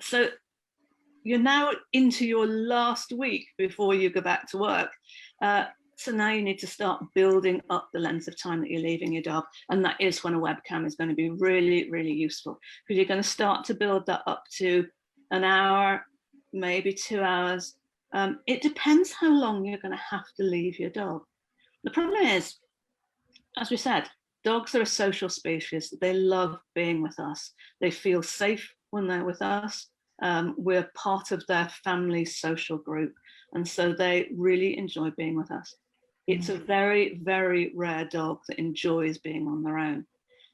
So you're now into your last week before you go back to work. So now you need to start building up the length of time that you're leaving your dog. And that is when a webcam is going to be really, really useful, because you're going to start to build that up to an hour, maybe 2 hours. It depends how long you're going to have to leave your dog. The problem is, as we said, dogs are a social species. They love being with us. They feel safe when they're with us. We're part of their family social group. And so they really enjoy being with us. It's a very, very rare dog that enjoys being on their own.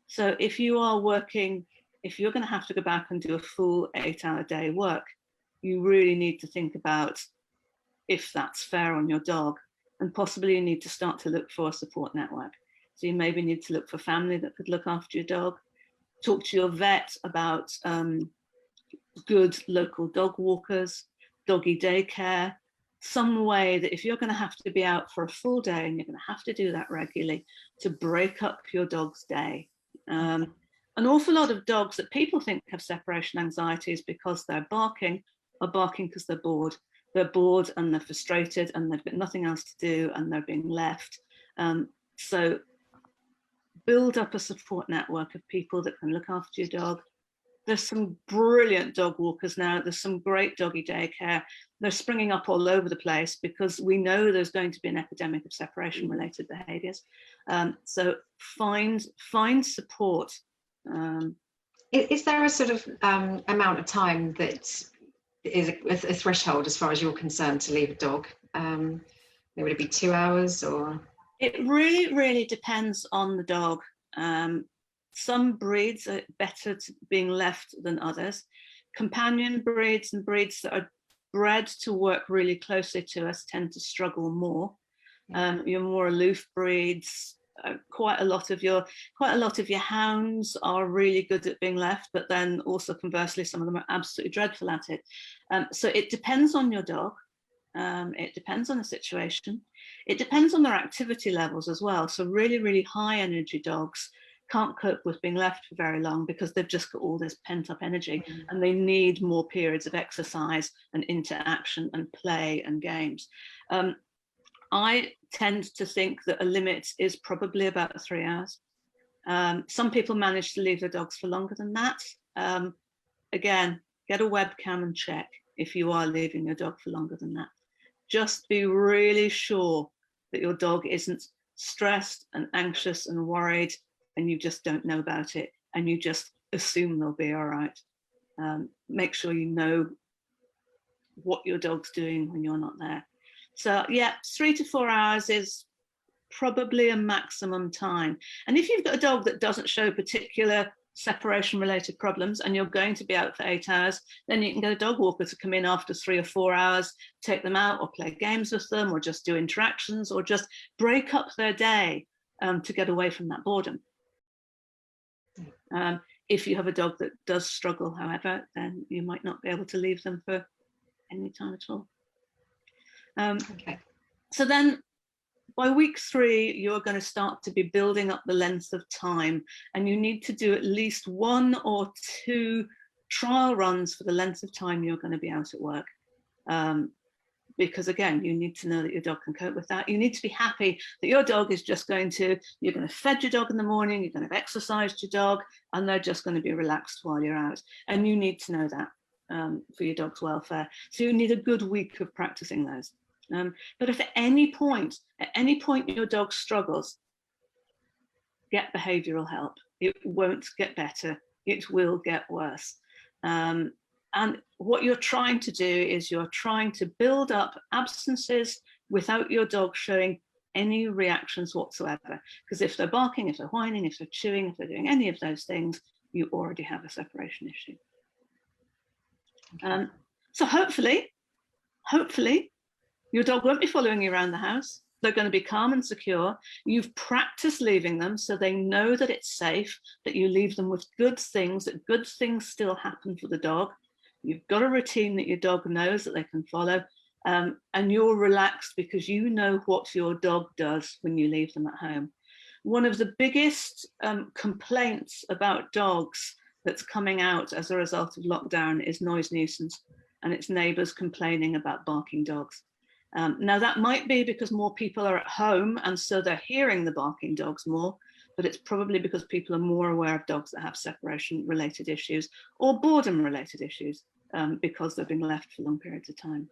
So if you are working, if you're going to have to go back and do a full 8-hour day work, you really need to think about if that's fair on your dog, and possibly you need to start to look for a support network. So you maybe need to look for family that could look after your dog. Talk to your vet about good local dog walkers, doggy daycare, some way that if you're going to have to be out for a full day and you're going to have to do that regularly, to break up your dog's day. An awful lot of dogs that people think have separation anxieties because they're barking are barking because they're bored. They're bored and they're frustrated and they've got nothing else to do and they're being left. So build up a support network of people that can look after your dog. There's some brilliant dog walkers now. There's some great doggy daycare. They're springing up all over the place because we know there's going to be an epidemic of separation-related behaviours. So find support. Is there a sort of amount of time that is a threshold as far as you're concerned to leave a dog? Would it be 2 hours or? It really, really depends on the dog. Some breeds are better being left than others. Companion breeds and breeds that are bred to work really closely to us tend to struggle more. Your more aloof breeds, quite a lot of your hounds are really good at being left, but then also conversely, some of them are absolutely dreadful at it. So it depends on your dog. It depends on the situation. It depends on their activity levels as well. So really, really high energy dogs can't cope with being left for very long because they've just got all this pent up energy and they need more periods of exercise and interaction and play and games. I tend to think that a limit is probably about 3 hours. Some people manage to leave their dogs for longer than that. Again, get a webcam and check if you are leaving your dog for longer than that. Just be really sure that your dog isn't stressed and anxious and worried and you just don't know about it and you just assume they'll be all right. Make sure you know what your dog's doing when you're not there. So yeah, 3 to 4 hours is probably a maximum time. And if you've got a dog that doesn't show particular separation related problems and you're going to be out for 8 hours, then you can get a dog walker to come in after 3 or 4 hours, take them out or play games with them or just do interactions or just break up their day to get away from that boredom. If you have a dog that does struggle, however, then you might not be able to leave them for any time at all. Okay. So then by week 3, you're going to start to be building up the length of time, and you need to do at least 1 or 2 trial runs for the length of time you're going to be out at work. Because again, you need to know that your dog can cope with that. You need to be happy that your dog is just going to, you're going to fed your dog in the morning, you're going to have exercised your dog, and they're just going to be relaxed while you're out. And you need to know that for your dog's welfare. So you need a good week of practicing those. But if at any point your dog struggles, get behavioural help. It won't get better, it will get worse. And what you're trying to do is you're trying to build up absences without your dog showing any reactions whatsoever. Because if they're barking, if they're whining, if they're chewing, if they're doing any of those things, you already have a separation issue. So hopefully, your dog won't be following you around the house. They're going to be calm and secure. You've practiced leaving them so they know that it's safe, that you leave them with good things, that good things still happen for the dog. You've got a routine that your dog knows that they can follow, and you're relaxed because you know what your dog does when you leave them at home. One of the biggest complaints about dogs that's coming out as a result of lockdown is noise nuisance, and it's neighbours complaining about barking dogs. Now that might be because more people are at home and so they're hearing the barking dogs more, but it's probably because people are more aware of dogs that have separation related issues or boredom related issues because they've been left for long periods of time.